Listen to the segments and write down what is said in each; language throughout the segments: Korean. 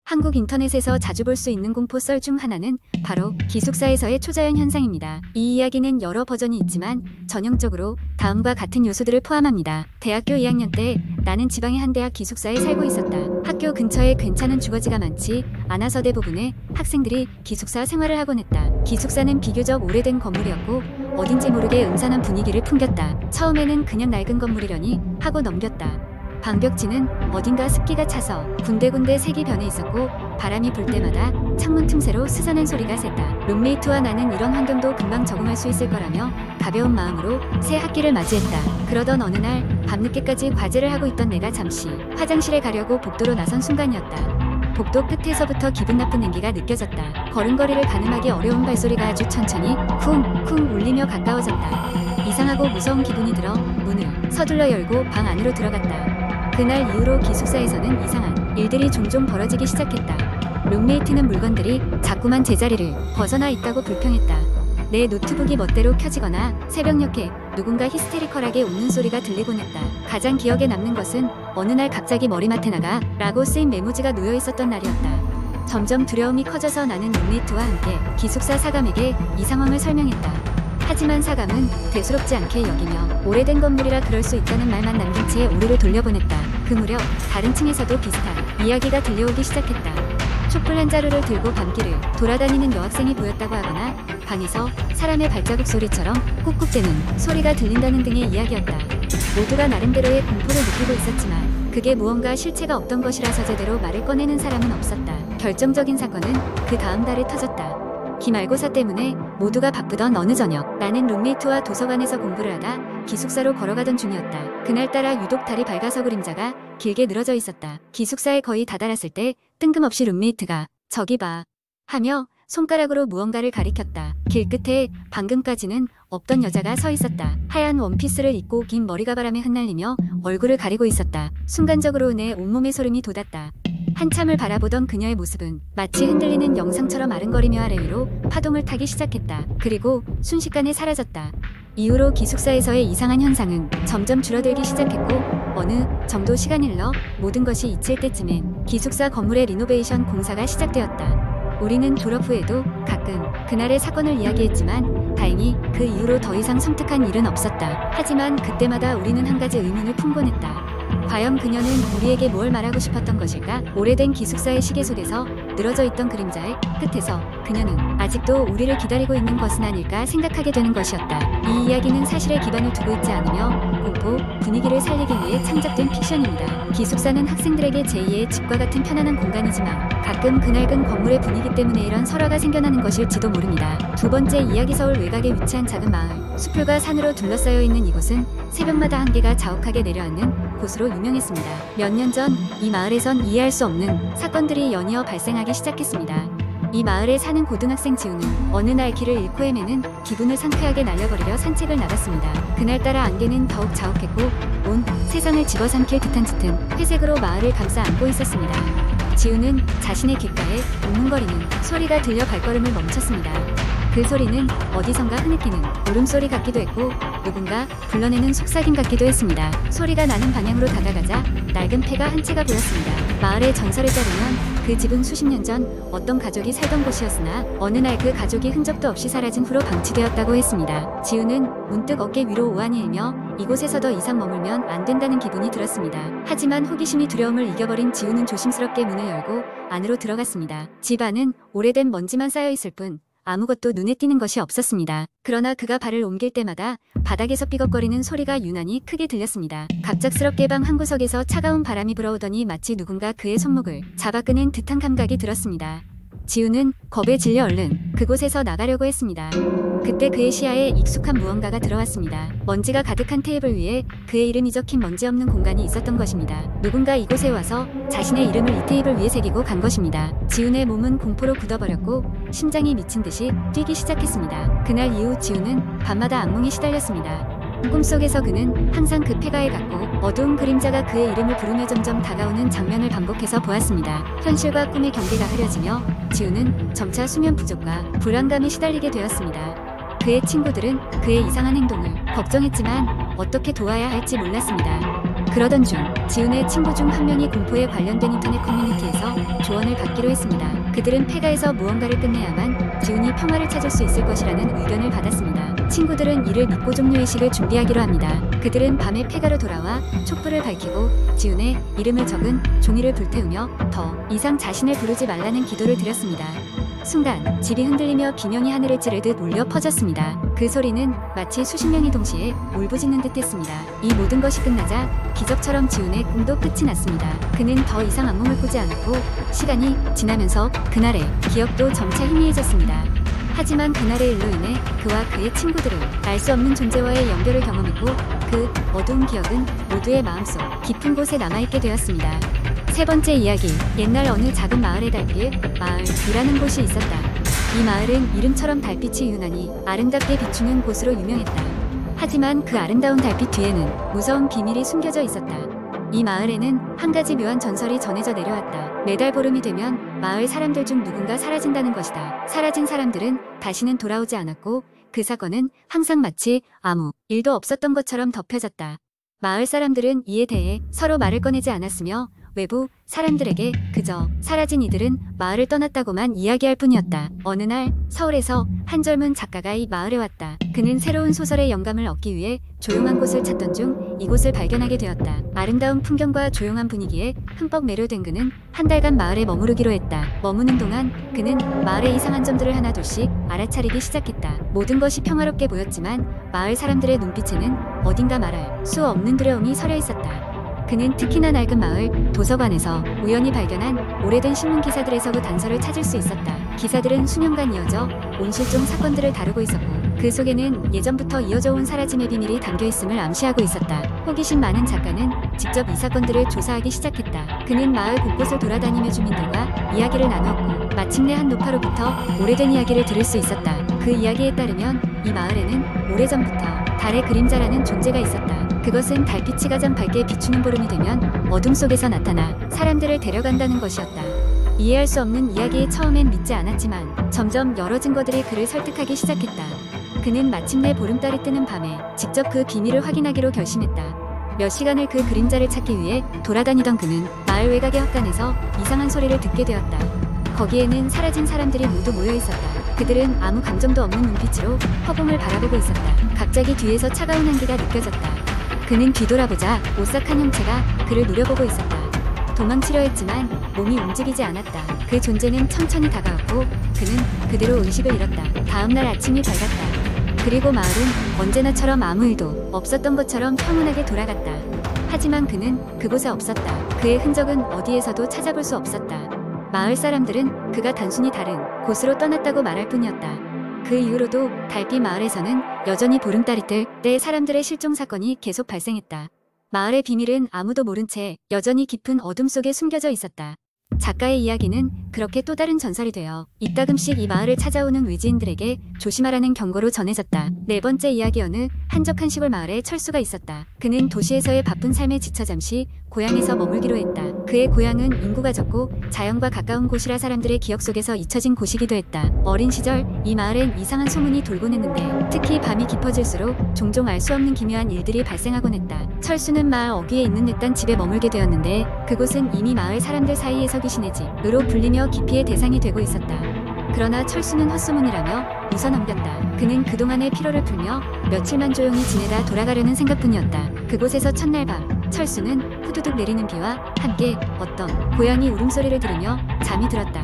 한국 인터넷에서 자주 볼 수 있는 공포 썰 중 하나는 바로 기숙사에서의 초자연 현상입니다. 이 이야기는 여러 버전이 있지만 전형적으로 다음과 같은 요소들을 포함합니다. 대학교 2학년 때 나는 지방의 한 대학 기숙사에 살고 있었다. 학교 근처에 괜찮은 주거지가 많지 않아서 대부분의 학생들이 기숙사 생활을 하곤 했다. 기숙사는 비교적 오래된 건물이었고 어딘지 모르게 음산한 분위기를 풍겼다. 처음에는 그냥 낡은 건물이려니 하고 넘겼다. 방벽지는 어딘가 습기가 차서 군데군데 색이 변해 있었고 바람이 불 때마다 창문 틈새로 스산한 소리가 샜다. 룸메이트와 나는 이런 환경도 금방 적응할 수 있을 거라며 가벼운 마음으로 새 학기를 맞이했다. 그러던 어느 날 밤늦게까지 과제를 하고 있던 내가 잠시 화장실에 가려고 복도로 나선 순간이었다. 복도 끝에서부터 기분 나쁜 냉기가 느껴졌다. 걸음걸이를 가늠하기 어려운 발소리가 아주 천천히 쿵쿵 울리며 가까워졌다. 이상하고 무서운 기분이 들어 문을 서둘러 열고 방 안으로 들어갔다. 그날 이후로 기숙사에서는 이상한 일들이 종종 벌어지기 시작했다. 룸메이트는 물건들이 자꾸만 제자리를 벗어나 있다고 불평했다. 내 노트북이 멋대로 켜지거나 새벽녘에 누군가 히스테리컬하게 웃는 소리가 들리곤 했다. 가장 기억에 남는 것은 어느 날 갑자기 머리맡에 나가 라고 쓰인 메모지가 놓여 있었던 날이었다. 점점 두려움이 커져서 나는 룸메이트와 함께 기숙사 사감에게 이 상황을 설명했다. 하지만 사감은 대수롭지 않게 여기며 오래된 건물이라 그럴 수 있다는 말만 남긴 채 우리를 돌려보냈다. 그 무렵 다른 층에서도 비슷한 이야기가 들려오기 시작했다. 촛불 한 자루를 들고 밤길을 돌아다니는 여학생이 보였다고 하거나 방에서 사람의 발자국 소리처럼 꾹꾹대는 소리가 들린다는 등의 이야기였다. 모두가 나름대로의 공포를 느끼고 있었지만 그게 무언가 실체가 없던 것이라서 제대로 말을 꺼내는 사람은 없었다. 결정적인 사건은 그 다음 달에 터졌다. 기말고사 때문에 모두가 바쁘던 어느 저녁 나는 룸메이트와 도서관에서 공부를 하다 기숙사로 걸어가던 중이었다. 그날따라 유독 달이 밝아서 그림자가 길게 늘어져 있었다. 기숙사에 거의 다다랐을 때 뜬금없이 룸메이트가 저기 봐 하며 손가락으로 무언가를 가리켰다. 길 끝에 방금까지는 없던 여자가 서 있었다. 하얀 원피스를 입고 긴 머리가 바람에 흩날리며 얼굴을 가리고 있었다. 순간적으로 내 온몸에 소름이 돋았다. 한참을 바라보던 그녀의 모습은 마치 흔들리는 영상처럼 아른거리며 아래 위로 파동을 타기 시작했다. 그리고 순식간에 사라졌다. 이후로 기숙사에서의 이상한 현상은 점점 줄어들기 시작했고 어느 정도 시간이 흘러 모든 것이 잊힐 때쯤엔 기숙사 건물의 리노베이션 공사가 시작되었다. 우리는 졸업 후에도 가끔 그날의 사건을 이야기했지만 다행히 그 이후로 더 이상 섬뜩한 일은 없었다. 하지만 그때마다 우리는 한 가지 의문을 품곤 했다. 과연 그녀는 우리에게 뭘 말하고 싶었던 것일까? 오래된 기숙사의 시계 속에서 늘어져 있던 그림자의 끝에서 그녀는 아직도 우리를 기다리고 있는 것은 아닐까 생각하게 되는 것이었다. 이 이야기는 사실에 기반을 두고 있지 않으며 공포 분위기를 살리기 위해 창작된 픽션입니다. 기숙사는 학생들에게 제2의 집과 같은 편안한 공간이지만 가끔 그 낡은 건물의 분위기 때문에 이런 설화가 생겨나는 것일지도 모릅니다. 두 번째 이야기 서울 외곽에 위치한 작은 마을 숲풀과 산으로 둘러싸여 있는 이곳은 새벽마다 안개가 자욱하게 내려앉는 곳으로 유명했습니다. 몇 년 전 이 마을에선 이해할 수 없는 사건들이 연이어 발생하기 시작했습니다. 이 마을에 사는 고등학생 지우는 어느 날 길을 잃고 헤매는 기분을 상쾌하게 날려버리려 산책을 나갔습니다. 그날따라 안개는 더욱 자욱했고 온 세상을 집어삼킬 듯한 짙은 회색으로 마을을 감싸 안고 있었습니다. 지우는 자신의 귓가에 웅웅거리는 소리가 들려 발걸음을 멈췄습니다. 그 소리는 어디선가 흐느끼는 울음소리 같기도 했고 누군가 불러내는 속삭임 같기도 했습니다. 소리가 나는 방향으로 다가가자 낡은 폐가 한 채가 보였습니다. 마을의 전설에 따르면 그 집은 수십 년 전 어떤 가족이 살던 곳이었으나 어느 날 그 가족이 흔적도 없이 사라진 후로 방치되었다고 했습니다. 지우는 문득 어깨 위로 오한이 일며 이곳에서 더 이상 머물면 안 된다는 기분이 들었습니다. 하지만 호기심이 두려움을 이겨버린 지우는 조심스럽게 문을 열고 안으로 들어갔습니다. 집 안은 오래된 먼지만 쌓여있을 뿐 아무것도 눈에 띄는 것이 없었습니다. 그러나 그가 발을 옮길 때마다 바닥에서 삐걱거리는 소리가 유난히 크게 들렸습니다. 갑작스럽게 방 한구석에서 차가운 바람이 불어오더니 마치 누군가 그의 손목을 잡아 끄는 듯한 감각이 들었습니다. 지우는 겁에 질려 얼른 그곳에서 나가려고 했습니다. 그때 그의 시야에 익숙한 무언가가 들어왔습니다. 먼지가 가득한 테이블 위에 그의 이름이 적힌 먼지 없는 공간이 있었던 것입니다. 누군가 이곳에 와서 자신의 이름을 이 테이블 위에 새기고 간 것입니다. 지훈의 몸은 공포로 굳어버렸고 심장이 미친 듯이 뛰기 시작했습니다. 그날 이후 지훈은 밤마다 악몽에 시달렸습니다. 꿈속에서 그는 항상 그 폐가에 갔고 어두운 그림자가 그의 이름을 부르며 점점 다가오는 장면을 반복해서 보았습니다. 현실과 꿈의 경계가 흐려지며 지우는 점차 수면 부족과 불안감에 시달리게 되었습니다. 그의 친구들은 그의 이상한 행동을 걱정했지만 어떻게 도와야 할지 몰랐습니다. 그러던 중 지훈의 친구 중 한 명이 공포에 관련된 인터넷 커뮤니티에서 조언을 받기로 했습니다. 그들은 폐가에서 무언가를 끝내야만 지훈이 평화를 찾을 수 있을 것이라는 의견을 받았습니다. 친구들은 이를 믿고 종료의식을 준비하기로 합니다. 그들은 밤에 폐가로 돌아와 촛불을 밝히고 지훈의 이름을 적은 종이를 불태우며 더 이상 자신을 부르지 말라는 기도를 드렸습니다. 순간 집이 흔들리며 비명이 하늘을 찌르듯 울려 퍼졌습니다. 그 소리는 마치 수십 명이 동시에 울부짖는 듯했습니다. 이 모든 것이 끝나자 기적처럼 지훈의 꿈도 끝이 났습니다. 그는 더 이상 악몽을 꾸지 않았고 시간이 지나면서 그날의 기억도 점차 희미해졌습니다. 하지만 그날의 일로 인해 그와 그의 친구들은 알 수 없는 존재와의 연결을 경험했고 그 어두운 기억은 모두의 마음속 깊은 곳에 남아있게 되었습니다. 세 번째 이야기. 옛날 어느 작은 마을의 달빛, 마을이라는 곳이 있었다. 이 마을은 이름처럼 달빛이 유난히 아름답게 비추는 곳으로 유명했다. 하지만 그 아름다운 달빛 뒤에는 무서운 비밀이 숨겨져 있었다. 이 마을에는 한 가지 묘한 전설이 전해져 내려왔다. 매달 보름이 되면 마을 사람들 중 누군가 사라진다는 것이다. 사라진 사람들은 다시는 돌아오지 않았고 그 사건은 항상 마치 아무 일도 없었던 것처럼 덮여졌다. 마을 사람들은 이에 대해 서로 말을 꺼내지 않았으며 외부 사람들에게 그저 사라진 이들은 마을을 떠났다고만 이야기할 뿐이었다. 어느 날 서울에서 한 젊은 작가가 이 마을에 왔다. 그는 새로운 소설의 영감을 얻기 위해 조용한 곳을 찾던 중 이곳을 발견하게 되었다. 아름다운 풍경과 조용한 분위기에 흠뻑 매료된 그는 한 달간 마을에 머무르기로 했다. 머무는 동안 그는 마을의 이상한 점들을 하나둘씩 알아차리기 시작했다. 모든 것이 평화롭게 보였지만 마을 사람들의 눈빛에는 어딘가 말할 수 없는 두려움이 서려 있었다. 그는 특히나 낡은 마을 도서관에서 우연히 발견한 오래된 신문 기사들에서 그 단서를 찾을 수 있었다. 기사들은 수년간 이어져 온 실종 사건들을 다루고 있었고 그 속에는 예전부터 이어져 온 사라짐의 비밀이 담겨 있음을 암시하고 있었다. 호기심 많은 작가는 직접 이 사건들을 조사하기 시작했다. 그는 마을 곳곳을 돌아다니며 주민들과 이야기를 나누었고 마침내 한 노파로부터 오래된 이야기를 들을 수 있었다. 그 이야기에 따르면 이 마을에는 오래전부터 달의 그림자라는 존재가 있었다. 그것은 달빛이 가장 밝게 비추는 보름이 되면 어둠 속에서 나타나 사람들을 데려간다는 것이었다. 이해할 수 없는 이야기에 처음엔 믿지 않았지만 점점 여러 증거들이 그를 설득하기 시작했다. 그는 마침내 보름달이 뜨는 밤에 직접 그 비밀을 확인하기로 결심했다. 몇 시간을 그 그림자를 찾기 위해 돌아다니던 그는 마을 외곽의 헛간에서 이상한 소리를 듣게 되었다. 거기에는 사라진 사람들이 모두 모여 있었다. 그들은 아무 감정도 없는 눈빛으로 허공을 바라보고 있었다. 갑자기 뒤에서 차가운 한기가 느껴졌다. 그는 뒤돌아보자 오싹한 형체가 그를 노려보고 있었다. 도망치려 했지만 몸이 움직이지 않았다. 그 존재는 천천히 다가왔고 그는 그대로 의식을 잃었다. 다음날 아침이 밝았다. 그리고 마을은 언제나처럼 아무 일도 없었던 것처럼 평온하게 돌아갔다. 하지만 그는 그곳에 없었다. 그의 흔적은 어디에서도 찾아볼 수 없었다. 마을 사람들은 그가 단순히 다른 곳으로 떠났다고 말할 뿐이었다. 그 이후로도 달빛 마을에서는 여전히 보름달이 뜰 때 사람들의 실종 사건이 계속 발생했다. 마을의 비밀은 아무도 모른 채 여전히 깊은 어둠 속에 숨겨져 있었다. 작가의 이야기는 그렇게 또 다른 전설이 되어 이따금씩 이 마을을 찾아오는 외지인들에게 조심하라는 경고로 전해졌다. 네 번째 이야기. 어느 한적한 시골 마을에 철수가 있었다. 그는 도시에서의 바쁜 삶에 지쳐 잠시 고향에서 머물기로 했다. 그의 고향은 인구가 적고 자연과 가까운 곳이라 사람들의 기억 속에서 잊혀진 곳이기도 했다. 어린 시절 이 마을엔 이상한 소문이 돌곤 했는데 특히 밤이 깊어질수록 종종 알 수 없는 기묘한 일들이 발생하곤 했다. 철수는 마을 어귀에 있는 늑단 집에 머물게 되었는데 그곳은 이미 마을 사람들 사이에서 귀신의 집으로 불리며 기피의 대상이 되고 있었다. 그러나 철수는 헛소문이라며 웃어넘겼다. 그는 그동안의 피로를 풀며 며칠만 조용히 지내다 돌아가려는 생각뿐이었다. 그곳에서 첫날 밤 철수는 후두둑 내리는 비와 함께 어떤 고양이 울음소리를 들으며 잠이 들었다.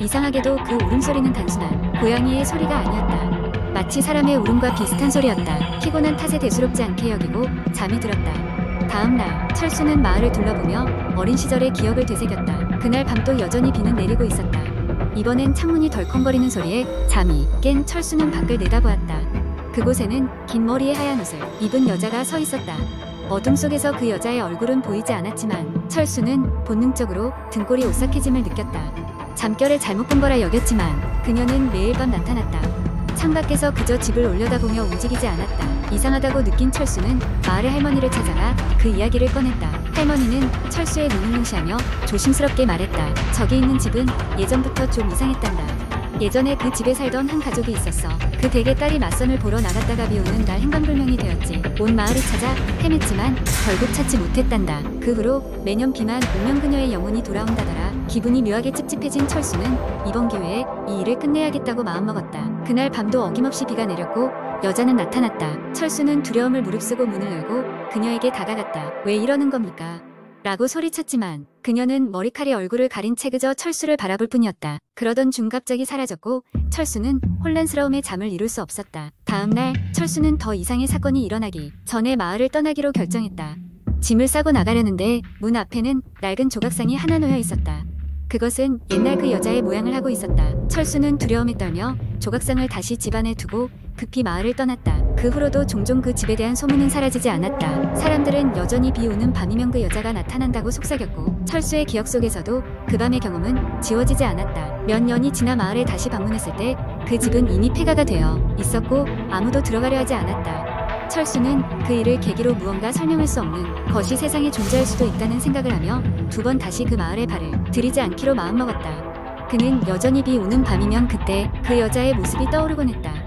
이상하게도 그 울음소리는 단순한 고양이의 소리가 아니었다. 마치 사람의 울음과 비슷한 소리였다. 피곤한 탓에 대수롭지 않게 여기고 잠이 들었다. 다음날 철수는 마을을 둘러보며 어린 시절의 기억을 되새겼다. 그날 밤도 여전히 비는 내리고 있었다. 이번엔 창문이 덜컹거리는 소리에 잠이 깬 철수는 밖을 내다보았다. 그곳에는 긴 머리에 하얀 옷을 입은 여자가 서 있었다. 어둠 속에서 그 여자의 얼굴은 보이지 않았지만 철수는 본능적으로 등골이 오싹해짐을 느꼈다. 잠결에 잘못 본 거라 여겼지만 그녀는 매일 밤 나타났다. 창밖에서 그저 집을 올려다보며 움직이지 않았다. 이상하다고 느낀 철수는 마을의 할머니를 찾아가 그 이야기를 꺼냈다. 할머니는 철수의 눈을 응시하며 조심스럽게 말했다. 저기 있는 집은 예전부터 좀 이상했단다. 예전에 그 집에 살던 한 가족이 있었어. 그 댁의 딸이 맞선을 보러 나갔다가 비 오는 날 행방불명이 되었지. 온 마을이 찾아 헤맸지만 결국 찾지 못했단다. 그 후로 매년 비만 오면 그녀의 영혼이 돌아온다더라. 기분이 묘하게 찝찝해진 철수는 이번 기회에 이 일을 끝내야겠다고 마음먹었다. 그날 밤도 어김없이 비가 내렸고 여자는 나타났다. 철수는 두려움을 무릅쓰고 문을 열고 그녀에게 다가갔다. 왜 이러는 겁니까? 라고 소리쳤지만 그녀는 머리칼이 얼굴을 가린 채 그저 철수를 바라볼 뿐이었다. 그러던 중 갑자기 사라졌고 철수는 혼란스러움에 잠을 이룰 수 없었다. 다음날 철수는 더 이상의 사건이 일어나기 전에 마을을 떠나기로 결정했다. 짐을 싸고 나가려는데 문 앞에는 낡은 조각상이 하나 놓여 있었다. 그것은 옛날 그 여자의 모양을 하고 있었다. 철수는 두려움에 떨며 조각상을 다시 집안에 두고 급히 마을을 떠났다. 그 후로도 종종 그 집에 대한 소문은 사라지지 않았다. 사람들은 여전히 비 오는 밤이면 그 여자가 나타난다고 속삭였고 철수의 기억 속에서도 그 밤의 경험은 지워지지 않았다. 몇 년이 지나 마을에 다시 방문했을 때 그 집은 이미 폐가가 되어 있었고 아무도 들어가려 하지 않았다. 철수는 그 일을 계기로 무언가 설명할 수 없는 것이 세상에 존재할 수도 있다는 생각을 하며 두 번 다시 그 마을에 발을 들이지 않기로 마음먹었다. 그는 여전히 비 오는 밤이면 그때 그 여자의 모습이 떠오르곤 했다.